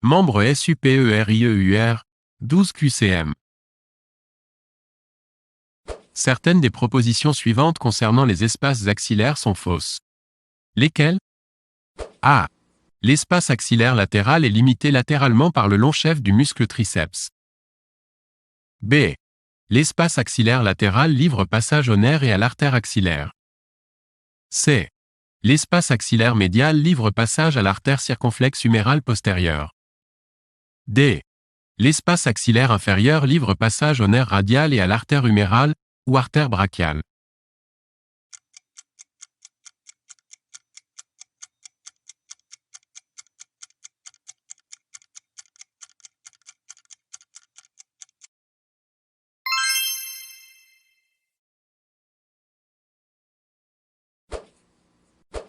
Membre SUPERIEUR, 12 QCM. Certaines des propositions suivantes concernant les espaces axillaires sont fausses. Lesquelles? A. L'espace axillaire latéral est limité latéralement par le long chef du muscle triceps. B. L'espace axillaire latéral livre passage au nerf et à l'artère axillaire. C. L'espace axillaire médial livre passage à l'artère circonflexe humérale postérieure. D. L'espace axillaire inférieur livre passage au nerf radial et à l'artère humérale, ou artère brachiale.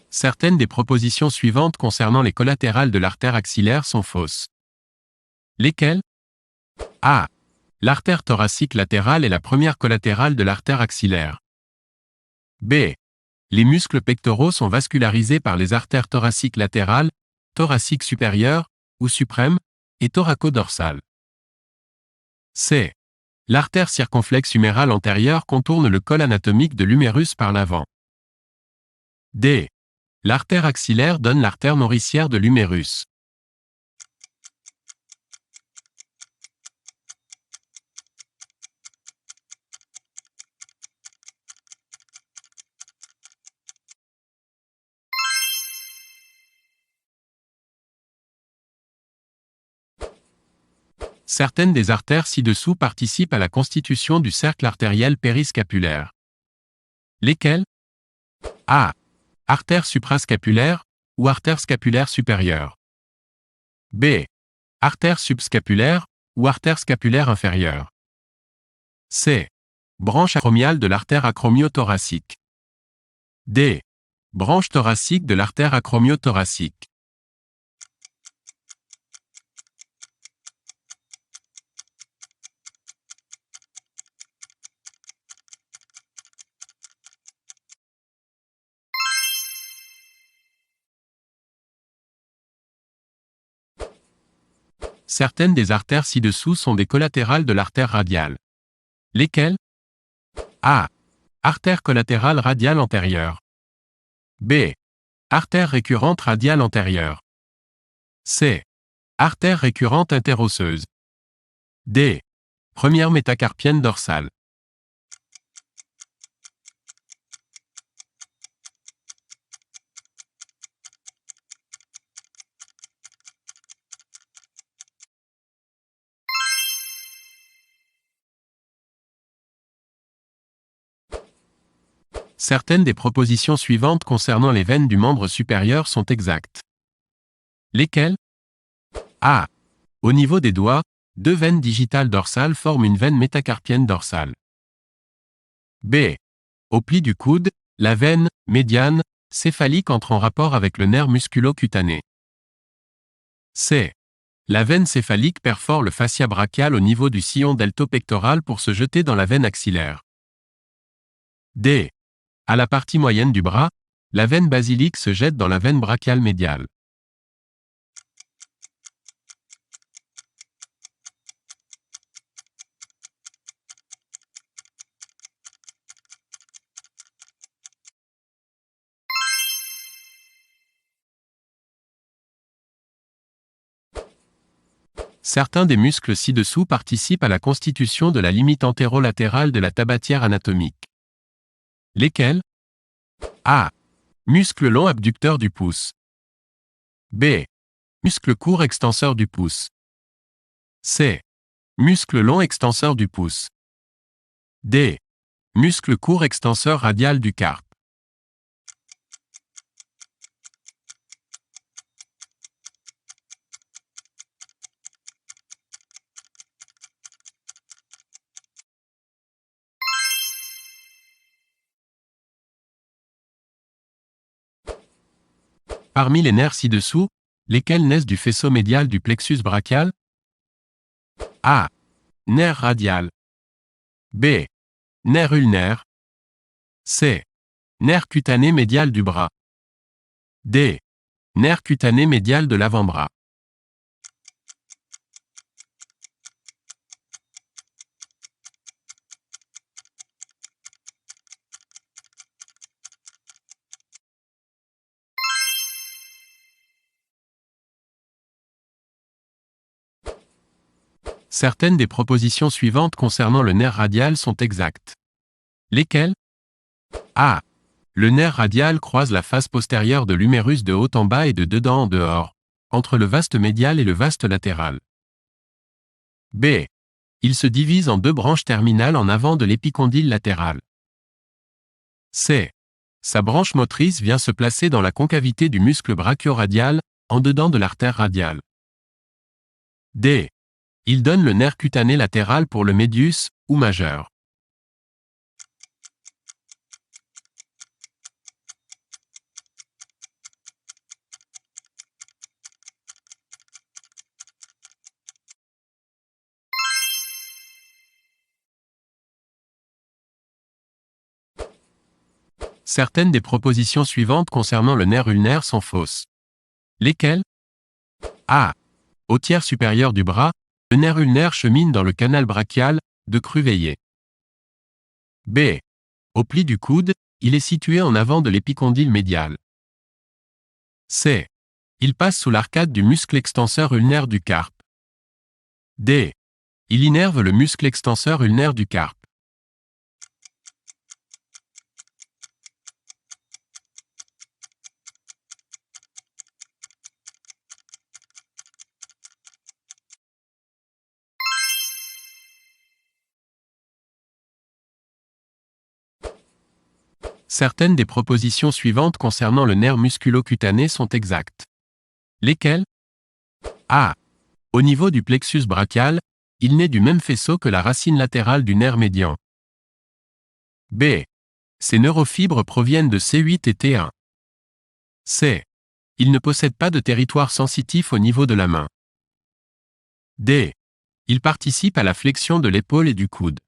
Certaines des propositions suivantes concernant les collatérales de l'artère axillaire sont fausses. Lesquelles? A. L'artère thoracique latérale est la première collatérale de l'artère axillaire. B. Les muscles pectoraux sont vascularisés par les artères thoraciques latérales, thoracique supérieure, ou suprême, et thoraco-dorsale. C. L'artère circonflexe humérale antérieure contourne le col anatomique de l'humérus par l'avant. D. L'artère axillaire donne l'artère nourricière de l'humérus. Certaines des artères ci-dessous participent à la constitution du cercle artériel périscapulaire. Lesquelles? A. Artère suprascapulaire, ou artère scapulaire supérieure. B. Artère subscapulaire, ou artère scapulaire inférieure. C. Branche acromiale de l'artère acromio-thoracique. D. Branche thoracique de l'artère acromio-thoracique. Certaines des artères ci-dessous sont des collatérales de l'artère radiale. Lesquelles? A. Artère collatérale radiale antérieure. B. Artère récurrente radiale antérieure. C. Artère récurrente interosseuse. D. Première métacarpienne dorsale. Certaines des propositions suivantes concernant les veines du membre supérieur sont exactes. Lesquelles? A. Au niveau des doigts, deux veines digitales dorsales forment une veine métacarpienne dorsale. B. Au pli du coude, la veine médiane céphalique entre en rapport avec le nerf musculo-cutané. C. La veine céphalique perfore le fascia brachial au niveau du sillon delto-pectoral pour se jeter dans la veine axillaire. D. À la partie moyenne du bras, la veine basilique se jette dans la veine brachiale médiale. Certains des muscles ci-dessous participent à la constitution de la limite antérolatérale de la tabatière anatomique. Lesquels? A. Muscle long abducteur du pouce. B. Muscle court extenseur du pouce. C. Muscle long extenseur du pouce. D. Muscle court extenseur radial du carpe. Parmi les nerfs ci-dessous, lesquels naissent du faisceau médial du plexus brachial? A. Nerf radial. B. Nerf ulnaire. C. Nerf cutané médial du bras. D. Nerf cutané médial de l'avant-bras. Certaines des propositions suivantes concernant le nerf radial sont exactes. Lesquelles? A. Le nerf radial croise la face postérieure de l'humérus de haut en bas et de dedans en dehors, entre le vaste médial et le vaste latéral. B. Il se divise en deux branches terminales en avant de l'épicondyle latéral. C. Sa branche motrice vient se placer dans la concavité du muscle brachio-radial, en dedans de l'artère radiale. D. Il donne le nerf cutané latéral pour le médius, ou majeur. Certaines des propositions suivantes concernant le nerf ulnaire sont fausses. Lesquelles? A. Au tiers supérieur du bras, le nerf ulnaire chemine dans le canal brachial, de Cruveilhier. B. Au pli du coude, il est situé en avant de l'épicondyle médial. C. Il passe sous l'arcade du muscle extenseur ulnaire du carpe. D. Il innerve le muscle extenseur ulnaire du carpe. Certaines des propositions suivantes concernant le nerf musculo-cutané sont exactes. Lesquelles? A. Au niveau du plexus brachial, il naît du même faisceau que la racine latérale du nerf médian. B. Ces neurofibres proviennent de C8 et T1. C. Il ne possède pas de territoire sensitif au niveau de la main. D. Il participe à la flexion de l'épaule et du coude.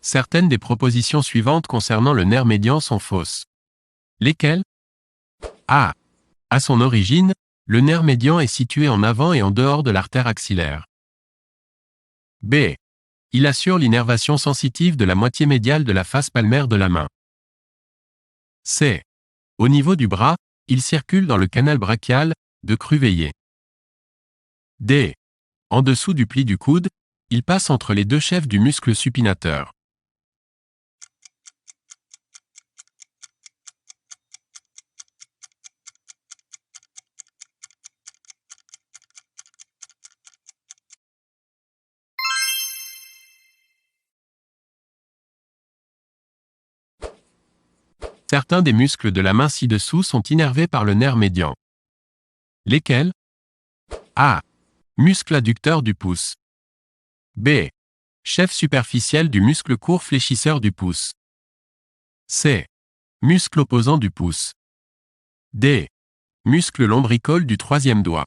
Certaines des propositions suivantes concernant le nerf médian sont fausses. Lesquelles? A. À son origine, le nerf médian est situé en avant et en dehors de l'artère axillaire. B. Il assure l'innervation sensitive de la moitié médiale de la face palmaire de la main. C. Au niveau du bras, il circule dans le canal brachial, de Cruveilhier. D. En dessous du pli du coude, il passe entre les deux chefs du muscle supinateur. Certains des muscles de la main ci-dessous sont innervés par le nerf médian. Lesquels? A. Muscle adducteur du pouce. B. Chef superficiel du muscle court fléchisseur du pouce. C. Muscle opposant du pouce. D. Muscle lombricole du troisième doigt.